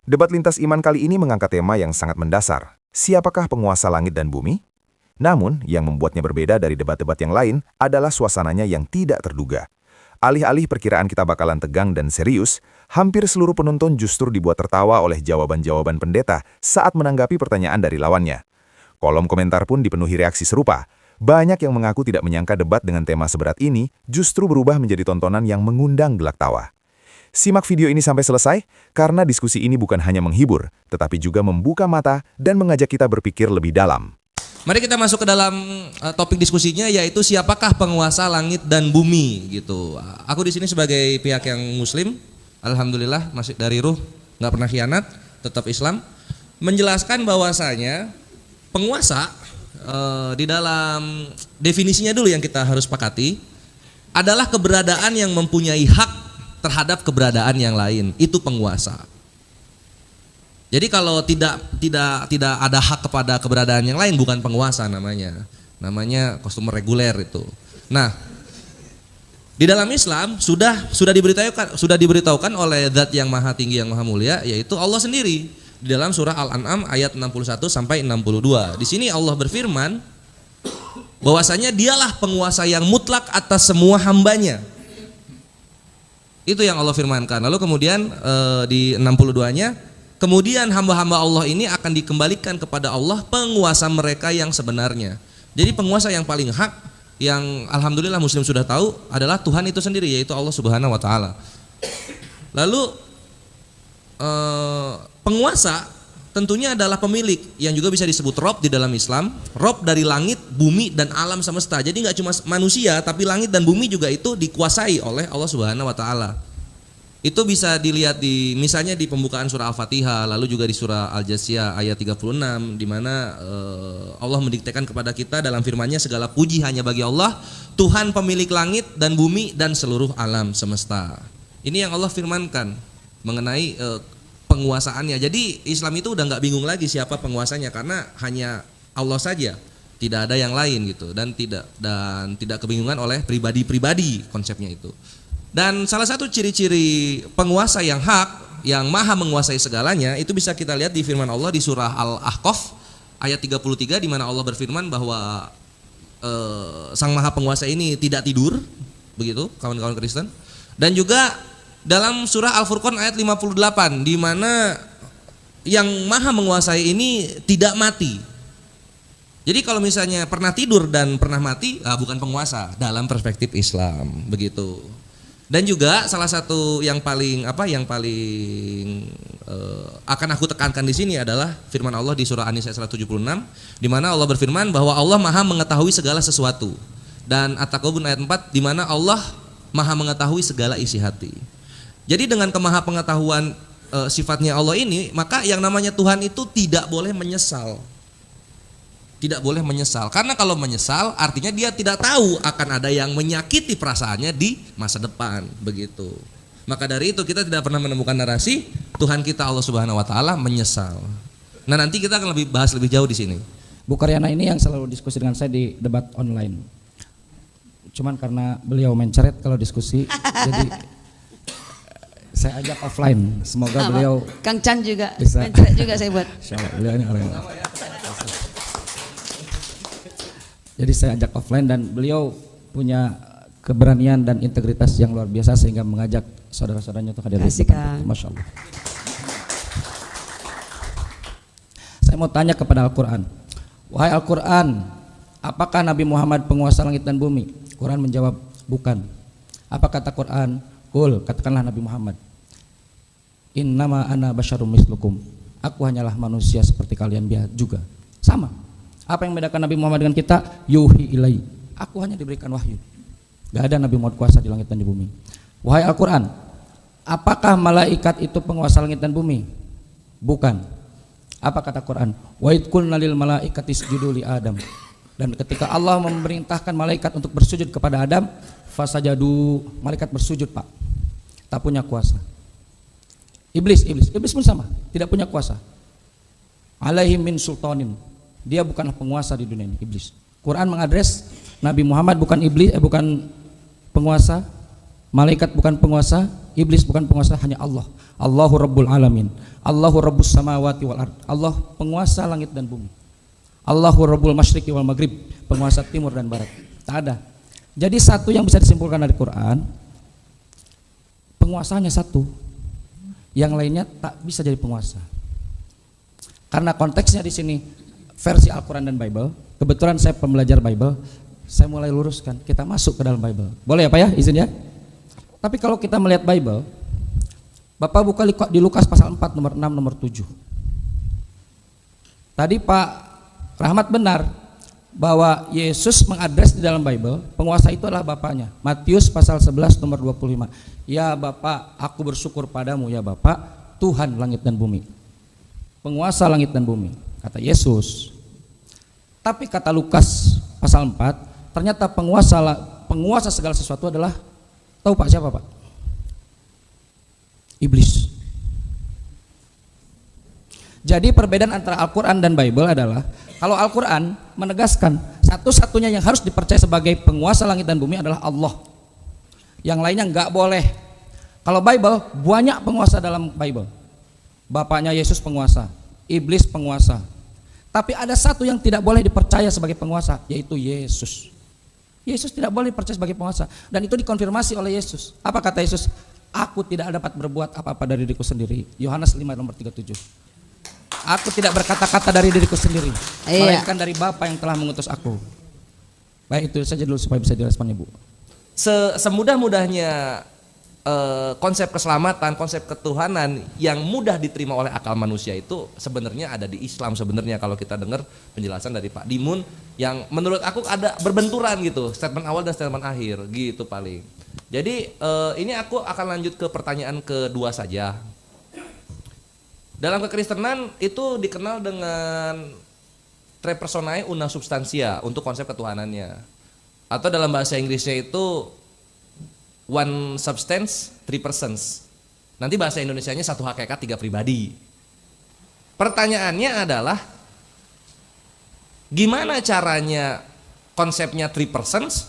Debat lintas iman kali ini mengangkat tema yang sangat mendasar. Siapakah penguasa langit dan bumi? Namun, yang membuatnya berbeda dari debat-debat yang lain adalah suasananya yang tidak terduga. Alih-alih perkiraan kita bakalan tegang dan serius, hampir seluruh penonton justru dibuat tertawa oleh jawaban-jawaban pendeta saat menanggapi pertanyaan dari lawannya. Kolom komentar pun dipenuhi reaksi serupa. Banyak yang mengaku tidak menyangka debat dengan tema seberat ini justru berubah menjadi tontonan yang mengundang gelak tawa. Simak video ini sampai selesai, karena diskusi ini bukan hanya menghibur, tetapi juga membuka mata dan mengajak kita berpikir lebih dalam. Mari kita masuk ke dalam topik diskusinya, yaitu siapakah penguasa langit dan bumi gitu. Aku di sini sebagai pihak yang muslim, alhamdulillah masih dari ruh, nggak pernah khianat, tetap Islam, menjelaskan bahwasanya penguasa di dalam definisinya dulu yang kita harus sepakati adalah keberadaan yang mempunyai hak terhadap keberadaan yang lain, itu penguasa. Jadi kalau tidak ada hak kepada keberadaan yang lain, bukan penguasa namanya customer reguler itu. Nah, di dalam Islam sudah diberitahukan oleh Zat yang Maha Tinggi yang Maha Mulia, yaitu Allah sendiri di dalam surah Al-An'am ayat 61 sampai 62. Di sini Allah berfirman bahwasanya Dialah penguasa yang mutlak atas semua hambanya. Itu yang Allah firmankan. Lalu kemudian di 62-nya, kemudian hamba-hamba Allah ini akan dikembalikan kepada Allah, penguasa mereka yang sebenarnya. Jadi penguasa yang paling hak, yang alhamdulillah muslim sudah tahu, adalah Tuhan itu sendiri, yaitu Allah Subhanahu wa taala. Lalu penguasa tentunya adalah pemilik, yang juga bisa disebut Rob di dalam Islam. Rob dari langit, bumi, dan alam semesta. Jadi nggak cuma manusia, tapi langit dan bumi juga itu dikuasai oleh Allah Subhanahu wa taala. Itu bisa dilihat misalnya di pembukaan surah Al-Fatihah, lalu juga di surah Al-Jasiyah ayat 36, di mana Allah mendiktekan kepada kita dalam firman-Nya, segala puji hanya bagi Allah, Tuhan pemilik langit dan bumi dan seluruh alam semesta. Ini yang Allah firmankan mengenai penguasaannya. Jadi Islam itu udah nggak bingung lagi siapa penguasanya, karena hanya Allah saja, tidak ada yang lain gitu, dan tidak kebingungan oleh pribadi-pribadi konsepnya itu. Dan salah satu ciri-ciri penguasa yang hak, yang maha menguasai segalanya, itu bisa kita lihat di firman Allah di surah Al-Ahqaf ayat 33, di mana Allah berfirman bahwa sang maha penguasa ini tidak tidur, begitu kawan-kawan Kristen. Dan juga dalam surah Al-Furqan ayat 58, di mana yang maha menguasai ini tidak mati. Jadi kalau misalnya pernah tidur dan pernah mati, bukan penguasa dalam perspektif Islam, begitu. Dan juga salah satu yang paling akan aku tekankan di sini adalah firman Allah di surah An-Nisa 176, di mana Allah berfirman bahwa Allah maha mengetahui segala sesuatu. Dan At-Taqabun ayat 4, di mana Allah maha mengetahui segala isi hati. Jadi dengan kemaha pengetahuan sifatnya Allah ini, maka yang namanya Tuhan itu tidak boleh menyesal. Tidak boleh menyesal, karena kalau menyesal artinya dia tidak tahu akan ada yang menyakiti perasaannya di masa depan, begitu. Maka dari itu kita tidak pernah menemukan narasi Tuhan kita Allah Subhanahu wa taala menyesal. Nah, nanti kita akan bahas lebih jauh di sini. Bu Karyana ini yang selalu diskusi dengan saya di debat online. Cuman karena beliau mencret kalau diskusi, jadi saya ajak offline. Semoga beliau Kang Chan juga bisa. mencret juga saya buat. Insyaallah, beliau ini orang. Jadi saya ajak offline, dan beliau punya keberanian dan integritas yang luar biasa sehingga mengajak saudara-saudaranya untuk hadir di depan. Masya Allah. Saya mau tanya kepada Al-Quran. Wahai Al-Quran, apakah Nabi Muhammad penguasa langit dan bumi? Quran menjawab, bukan. Apa kata Quran? Qul, katakanlah Nabi Muhammad, innama ana basyarum mislukum, aku hanyalah manusia seperti kalian juga. Sama. Apa yang membedakan Nabi Muhammad dengan kita? Yuhi ilai, aku hanya diberikan wahyu. Gak ada Nabi Muhammad kuasa di langit dan di bumi. Wahai Al-Quran, apakah malaikat itu penguasa langit dan bumi? Bukan. Apa kata Quran? Wa id qulna lil malaikati isjudu li Adam. Dan ketika Allah memerintahkan malaikat untuk bersujud kepada Adam, fasajadu, malaikat bersujud, Pak. Tak punya kuasa. Iblis pun sama, tidak punya kuasa. Alaihim min sultanin, dia bukanlah penguasa di dunia ini, iblis. Quran mengadres Nabi Muhammad bukan iblis, bukan penguasa, malaikat bukan penguasa, iblis bukan penguasa, hanya Allah. Allahu Rabbul Alamin, Allahu Rabbus Samawati wal Ard, Allah penguasa langit dan bumi, Allahu Rabbul Masyriqi wal Maghrib, penguasa timur dan barat. Tak ada. Jadi satu yang bisa disimpulkan dari Quran, penguasanya satu, yang lainnya tak bisa jadi penguasa. Karena konteksnya di sini versi Al-Quran dan Bible. Kebetulan saya pembelajar Bible, saya mulai luruskan, kita masuk ke dalam Bible. Boleh ya Pak ya, izin ya. Tapi kalau kita melihat Bible, Bapak buka di Lukas pasal 4 nomor 6 nomor 7. Tadi Pak Rahmat benar bahwa Yesus mengadres di dalam Bible, penguasa itu adalah Bapaknya. Matius pasal 11 nomor 25. Ya Bapak, aku bersyukur padamu ya Bapak, Tuhan langit dan bumi. Penguasa langit dan bumi, kata Yesus. Tapi kata Lukas pasal 4, ternyata penguasa segala sesuatu adalah, tahu Pak siapa Pak? Iblis. Jadi perbedaan antara Al-Quran dan Bible adalah, kalau Al-Quran menegaskan satu-satunya yang harus dipercaya sebagai penguasa langit dan bumi adalah Allah. Yang lainnya nggak boleh. Kalau Bible, banyak penguasa dalam Bible. Bapaknya Yesus penguasa, iblis penguasa. Tapi ada satu yang tidak boleh dipercaya sebagai penguasa, yaitu Yesus. Yesus tidak boleh dipercaya sebagai penguasa. Dan itu dikonfirmasi oleh Yesus. Apa kata Yesus? Aku tidak dapat berbuat apa-apa dari diriku sendiri. Yohanes 5 nomor 37. Aku tidak berkata-kata dari diriku sendiri, melainkan dari Bapa yang telah mengutus aku. Baik, itu saja dulu supaya bisa direspon Ibu. Semudah-mudahnya konsep keselamatan, konsep ketuhanan yang mudah diterima oleh akal manusia itu sebenarnya ada di Islam sebenarnya, kalau kita dengar penjelasan dari Pak Dimun yang menurut aku ada berbenturan gitu, statement awal dan statement akhir gitu paling. Jadi ini aku akan lanjut ke pertanyaan kedua saja. Dalam kekristenan itu dikenal dengan tre personae una substantia untuk konsep ketuhanannya. Atau dalam bahasa Inggrisnya itu one substance, three persons. Nanti bahasa Indonesianya satu hakikat, tiga pribadi. Pertanyaannya adalah, gimana caranya konsepnya three persons,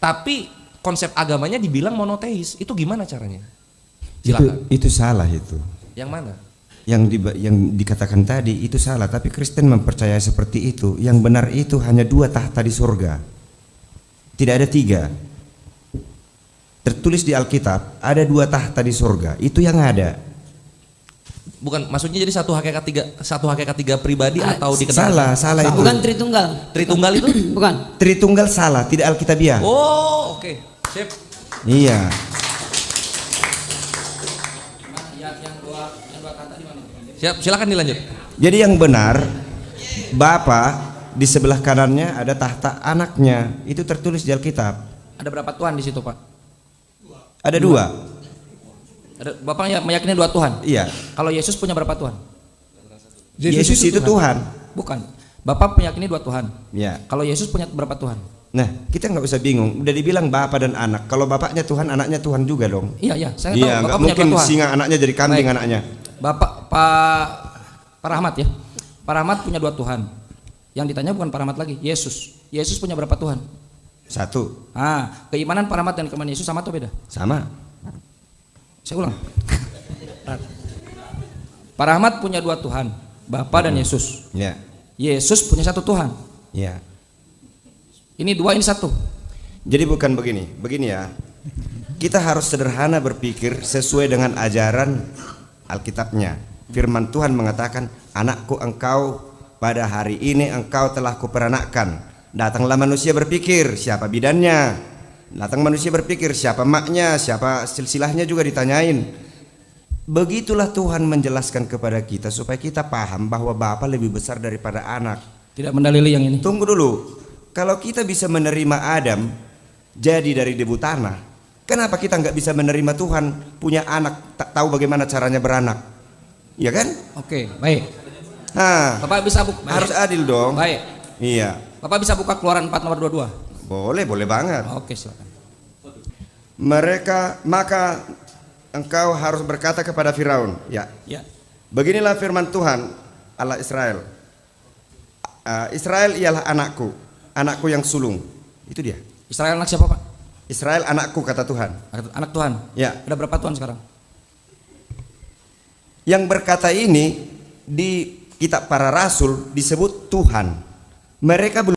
tapi konsep agamanya dibilang monoteis? Itu gimana caranya? Silakan. Itu salah itu. Yang mana? Yang dikatakan tadi itu salah, tapi Kristen mempercayai seperti itu. Yang benar itu hanya 2 tahta di surga. Tidak ada 3. Tertulis di Alkitab ada 2 tahta di surga, itu yang ada. Bukan, maksudnya jadi satu hakikat tiga pribadi atau dikenal? Salah itu. Bukan Tritunggal. Tritunggal itu? Bukan. Tritunggal salah, tidak Alkitabiah. Oh, oke. Sip. Iya. Siap, silakan dilanjut. Jadi yang benar, Bapa di sebelah kanannya ada tahta anaknya, itu tertulis di Alkitab. Ada berapa Tuhan di situ Pak? Ada 2. Ada, Bapak meyakini 2 Tuhan? Iya. Kalau Yesus punya berapa Tuhan? Yesus itu Tuhan. Bukan. Bapak meyakini 2 Tuhan. Iya. Kalau Yesus punya berapa Tuhan? Nah, kita nggak usah bingung. Udah dibilang Bapa dan Anak. Kalau bapaknya Tuhan, anaknya Tuhan juga dong. Iya, saya tahu. Iya, Bapak nggak punya mungkin 2 Tuhan. singa anaknya jadi kambing. Baik. Anaknya. Pak Rahmat ya. Pak Rahmat punya 2 Tuhan. Yang ditanya bukan Pak Rahmat lagi, Yesus. Yesus punya berapa Tuhan? 1. Keimanan Pak Rahmat dan keimanan Yesus sama atau beda? Sama. Saya ulang. Pak Rahmat punya 2 Tuhan, Bapa dan Yesus. Ya. Yesus punya 1 Tuhan. Ya. Ini 2, ini 1. Jadi bukan begini ya. Kita harus sederhana berpikir sesuai dengan ajaran Alkitabnya. Firman Tuhan mengatakan, anakku engkau pada hari ini engkau telah kuperanakkan. Datanglah manusia berpikir siapa bidannya. Datang manusia berpikir siapa maknya, siapa silsilahnya juga ditanyain. Begitulah Tuhan menjelaskan kepada kita supaya kita paham bahwa Bapa lebih besar daripada anak. Tidak mendalili yang ini. Tunggu dulu. Kalau kita bisa menerima Adam jadi dari debu tanah, kenapa kita nggak bisa menerima Tuhan punya anak, tak tahu bagaimana caranya beranak? Ya kan? Oke, baik. Nah, Bapak bisa buka. harus adil dong. Baik. Iya. Bapak bisa buka Keluaran 4 nomor 22. Boleh banget. Oke, silakan. Maka engkau harus berkata kepada Firaun, ya. Beginilah firman Tuhan Allah Israel. Israel ialah anakku yang sulung. Itu dia. Israel anak siapa Pak? Israel anakku kata Tuhan. Anak Tuhan. Ya. Ada berapa Tuhan sekarang? Yang berkata ini di kitab para rasul disebut Tuhan. Mereka belum